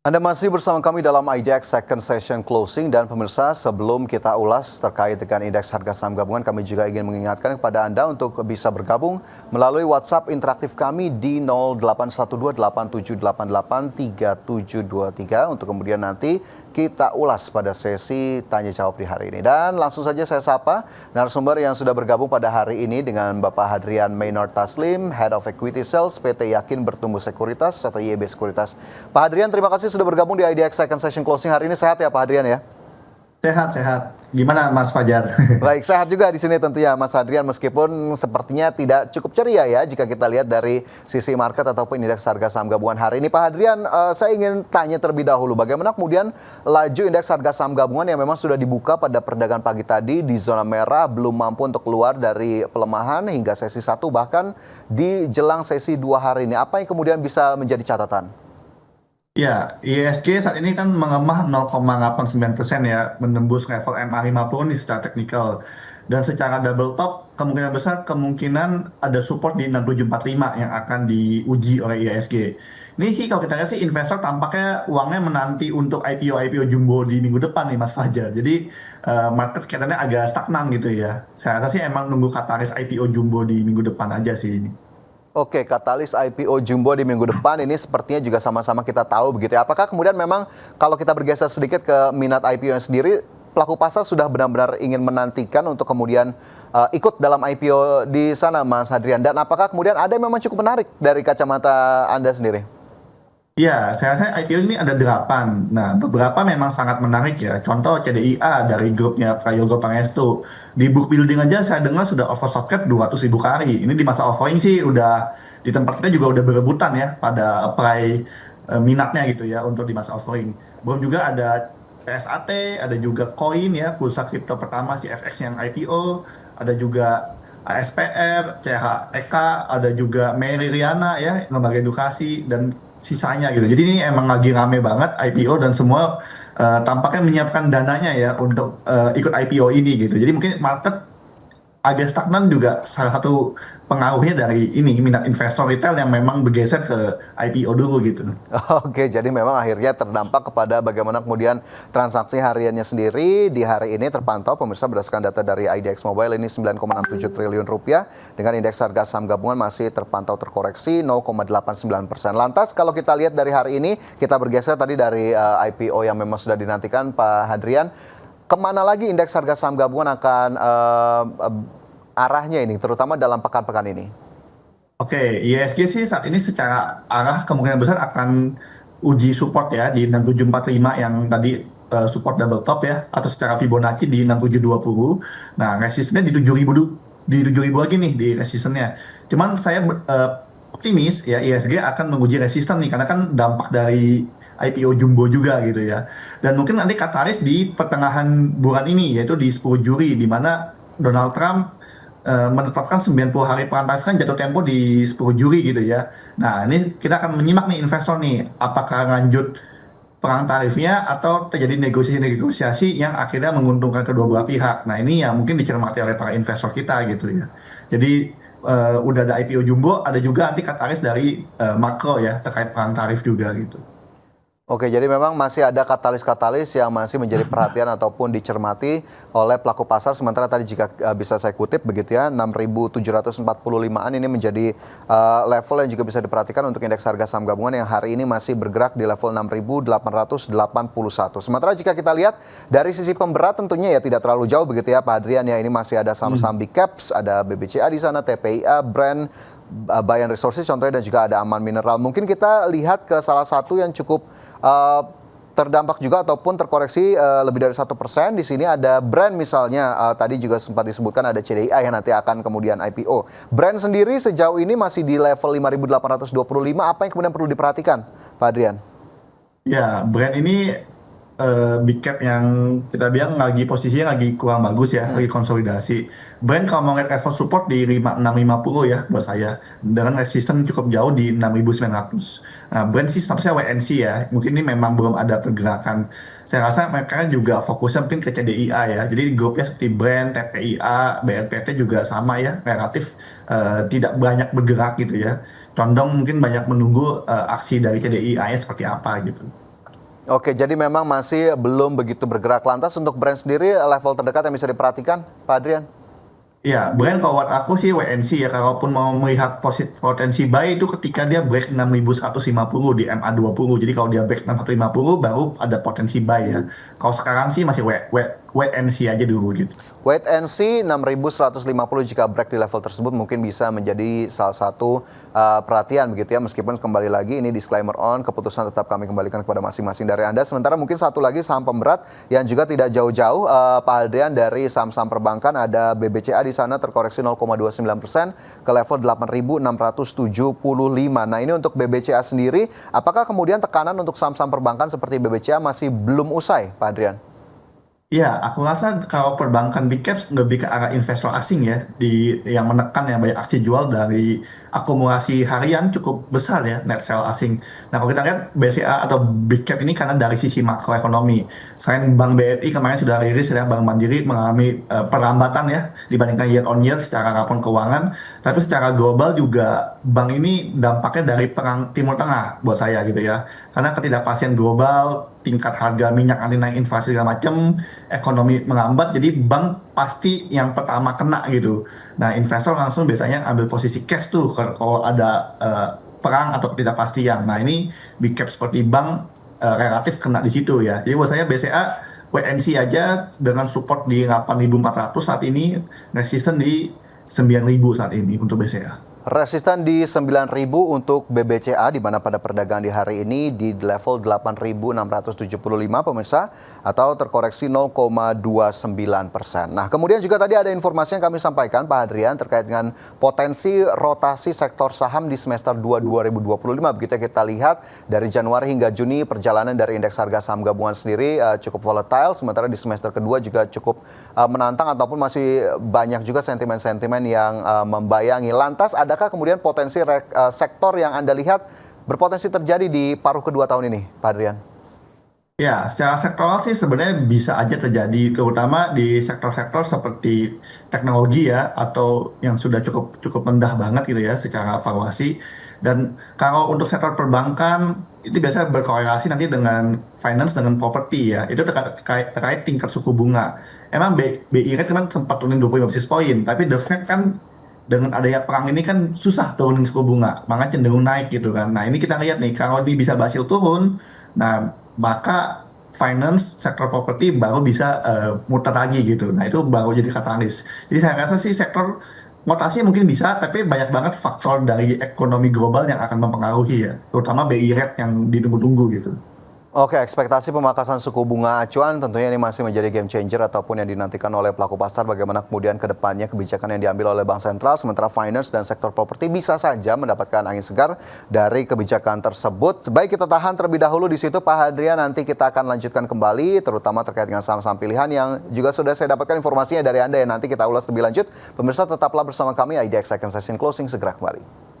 Anda masih bersama kami dalam IDX Second Session Closing dan pemirsa sebelum kita ulas terkait dengan indeks harga saham gabungan kami juga ingin mengingatkan kepada Anda untuk bisa bergabung melalui WhatsApp interaktif kami di 081287883723 untuk kemudian nanti kita ulas pada sesi tanya jawab di hari ini. Dan langsung saja saya sapa narasumber yang sudah bergabung pada hari ini dengan Bapak Hadrian Maynard Taslim, Head of Equity Sales PT Yakin Bertumbuh Sekuritas atau YB Sekuritas. Pak Hadrian, terima kasih sudah bergabung di IDX Second Session Closing hari ini. Sehat ya Pak Hadrian ya? Sehat. Gimana Mas Fajar? Baik, sehat juga di sini tentunya Mas Hadrian, meskipun sepertinya tidak cukup ceria ya jika kita lihat dari sisi market ataupun indeks harga saham gabungan hari ini. Pak Hadrian, saya ingin tanya terlebih dahulu bagaimana kemudian laju indeks harga saham gabungan yang memang sudah dibuka pada perdagangan pagi tadi di zona merah belum mampu untuk keluar dari pelemahan hingga sesi 1 bahkan di jelang sesi 2 hari ini. Apa yang kemudian bisa menjadi catatan? Ya, ISG saat ini kan mengemah 0,89% ya, menembus level MA50 nih secara teknikal. Dan secara double top, kemungkinan besar kemungkinan ada support di 6745 yang akan diuji oleh ISG. Ini sih kalau kita lihat sih investor tampaknya uangnya menanti untuk IPO jumbo di minggu depan nih Mas Fajar. Jadi market kelihatannya agak stagnan gitu ya. Saya rasa sih emang nunggu katalis IPO jumbo di minggu depan aja sih ini. Oke, katalis IPO Jumbo di minggu depan ini sepertinya juga sama-sama kita tahu begitu ya. Apakah kemudian memang kalau kita bergeser sedikit ke minat IPO yang sendiri, pelaku pasar sudah benar-benar ingin menantikan untuk kemudian ikut dalam IPO di sana Mas Hadrian? Dan apakah kemudian ada yang memang cukup menarik dari kacamata Anda sendiri? Ya, saya rasa IPO ini ada 8. Nah, beberapa memang sangat menarik ya. Contoh CDIA dari grupnya Prayogo Pangestu. Di book building aja saya dengar sudah oversubscribed 200.000 kali. Ini di masa offering sih udah di tempat kita juga udah berebutan ya pada apply minatnya gitu ya untuk di masa offering. Belum juga ada PSAT, ada juga Coin ya, pulsa kripto pertama si FX yang IPO, ada juga ASPR, CHEK, ada juga Mary Riana ya, lembaga edukasi dan sisanya gitu. Jadi ini emang lagi rame banget IPO dan semua tampaknya menyiapkan dananya ya untuk ikut IPO ini gitu. Jadi mungkin market agak stagnan juga salah satu pengaruhnya dari ini minat investor retail yang memang bergeser ke IPO dulu gitu. Oke, jadi memang akhirnya terdampak kepada bagaimana kemudian transaksi hariannya sendiri di hari ini terpantau pemirsa berdasarkan data dari IDX Mobile ini 9,67 triliun rupiah dengan indeks harga saham gabungan masih terpantau terkoreksi 0,89%. Lantas kalau kita lihat dari hari ini kita bergeser tadi dari IPO yang memang sudah dinantikan Pak Hadrian, kemana lagi indeks harga saham gabungan akan arahnya ini terutama dalam pekan-pekan ini? Oke, ISG sih saat ini secara arah kemungkinan besar akan uji support ya di 6745 yang tadi support double top ya atau secara Fibonacci di 6720. Nah, resistennya di 7000 di 7000 lagi nih di resistennya. Cuman saya optimis ya ISG akan menguji resisten nih karena kan dampak dari IPO jumbo juga gitu ya. Dan mungkin nanti katalis di pertengahan bulan ini yaitu di 10 Juli di mana Donald Trump menetapkan 90 hari perang tarif kan jatuh tempo di 10 Juli gitu ya. Nah, ini kita akan menyimak nih investor nih, apakah lanjut perang tarifnya atau terjadi negosiasi-negosiasi yang akhirnya menguntungkan kedua belah pihak. Nah, ini yang mungkin dicermati oleh para investor kita gitu ya. Jadi udah ada IPO jumbo, ada juga nanti katalis dari makro ya terkait perang tarif juga gitu. Oke, jadi memang masih ada katalis-katalis yang masih menjadi perhatian ataupun dicermati oleh pelaku pasar. Sementara tadi jika bisa saya kutip begitu ya, 6.745-an ini menjadi level yang juga bisa diperhatikan untuk indeks harga saham gabungan yang hari ini masih bergerak di level 6.881. Sementara jika kita lihat dari sisi pemberat tentunya ya tidak terlalu jauh begitu ya Pak Hadrian ya, ini masih ada saham-saham big caps, ada BBCA di sana, TPIA, Brand, Bayan Resources contohnya dan juga ada Aman Mineral. Mungkin kita lihat ke salah satu yang cukup terdampak juga ataupun terkoreksi lebih dari 1%. Di sini ada Brand misalnya, tadi juga sempat disebutkan ada CDIA yang nanti akan kemudian IPO. Brand sendiri sejauh ini masih di level 5.825. Apa yang kemudian perlu diperhatikan, Pak Adrian? Ya, Brand ini big cap yang kita bilang lagi posisinya lagi kurang bagus ya, lagi konsolidasi. Brand kalau mau ngeliat level support di 5650 ya buat saya, dengan resisten cukup jauh di 6900. Nah, Brand sih statusnya WNC ya, mungkin ini memang belum ada pergerakan. Saya rasa mereka juga fokusnya mungkin ke CDIA ya, jadi grupnya seperti Brand, TPIA, BNPT juga sama ya, relatif tidak banyak bergerak gitu ya. Condong mungkin banyak menunggu aksi dari CDIA seperti apa gitu. Oke, jadi memang masih belum begitu bergerak. Lantas untuk brand sendiri level terdekat yang bisa diperhatikan, Pak Adrian? Ya, brand kalau buat aku sih WNC ya, kalaupun mau melihat potensi buy itu ketika dia break 6.150 di MA20. Jadi kalau dia break 6.150 baru ada potensi buy ya. Kalau sekarang sih masih wait and see aja dulu gitu. Wait and see 6.150 jika break di level tersebut mungkin bisa menjadi salah satu perhatian begitu ya, meskipun kembali lagi ini disclaimer on, keputusan tetap kami kembalikan kepada masing-masing dari Anda. Sementara mungkin satu lagi saham pemberat yang juga tidak jauh-jauh Pak Adrian, dari saham-saham perbankan ada BBCA di sana terkoreksi 0,29% ke level 8.675. Nah, ini untuk BBCA sendiri, apakah kemudian tekanan untuk saham-saham perbankan seperti BBCA masih belum usai, Pak Adrian? Ya, aku rasa kalau perbankan big caps lebih ke arah investor asing ya, yang menekan yang banyak aksi jual dari akumulasi harian cukup besar ya, net sell asing. Nah, kalau kita lihat BCA atau big cap ini karena dari sisi makroekonomi. Selain Bank BRI kemarin sudah rilis ya, Bank Mandiri mengalami perlambatan ya dibandingkan year on year secara rapor keuangan, tapi secara global juga bank ini dampaknya dari perang Timur Tengah buat saya gitu ya. Karena ketidakpastian global, tingkat harga minyak nanti naik, inflasi segala macam, ekonomi melambat, jadi bank pasti yang pertama kena gitu. Nah, investor langsung biasanya ambil posisi cash tuh kalau ada perang atau ketidakpastian. Nah, ini big cap seperti bank relatif kena di situ ya. Jadi buat saya BCA wait and see aja dengan support di 8.400 saat ini, resisten di 9.000 saat ini untuk BCA. Resisten di 9.000 untuk BBCA, di mana pada perdagangan di hari ini di level 8.675 pemirsa, atau terkoreksi 0,29%. Nah, kemudian juga tadi ada informasi yang kami sampaikan Pak Adrian terkait dengan potensi rotasi sektor saham di semester 2 2025. Begitu kita lihat dari Januari hingga Juni perjalanan dari indeks harga saham gabungan sendiri cukup volatile, sementara di semester kedua juga cukup menantang ataupun masih banyak juga sentimen-sentimen yang membayangi. Lantas adakah kemudian potensi sektor yang Anda lihat berpotensi terjadi di paruh kedua tahun ini, Pak Adrian? Ya, secara sektoral sih sebenarnya bisa aja terjadi, terutama di sektor-sektor seperti teknologi ya, atau yang sudah cukup cukup rendah banget gitu ya secara valuasi. Dan kalau untuk sektor perbankan itu biasanya berkorelasi nanti dengan finance, dengan properti ya. Itu terkait tingkat suku bunga. Emang BI Rate kan sempat turunin 25 basis point, tapi the Fed kan dengan adanya perang ini kan susah turunin suku bunga, makanya cenderung naik gitu kan. Nah, ini kita lihat nih, kalau ini bisa berhasil turun, nah maka finance, sektor properti baru bisa muter lagi gitu. Nah, itu baru jadi katalis. Jadi saya rasa sih sektor mutasi mungkin bisa, tapi banyak banget faktor dari ekonomi global yang akan mempengaruhi ya, terutama BI rate yang ditunggu-tunggu gitu. Oke, ekspektasi pemangkasan suku bunga acuan tentunya ini masih menjadi game changer ataupun yang dinantikan oleh pelaku pasar, bagaimana kemudian ke depannya kebijakan yang diambil oleh Bank Sentral, sementara finance dan sektor properti bisa saja mendapatkan angin segar dari kebijakan tersebut. Baik, kita tahan terlebih dahulu di situ Pak Hadrian, nanti kita akan lanjutkan kembali terutama terkait dengan saham-saham pilihan yang juga sudah saya dapatkan informasinya dari Anda, yang nanti kita ulas lebih lanjut. Pemirsa tetaplah bersama kami, IDX Second Session Closing segera kembali.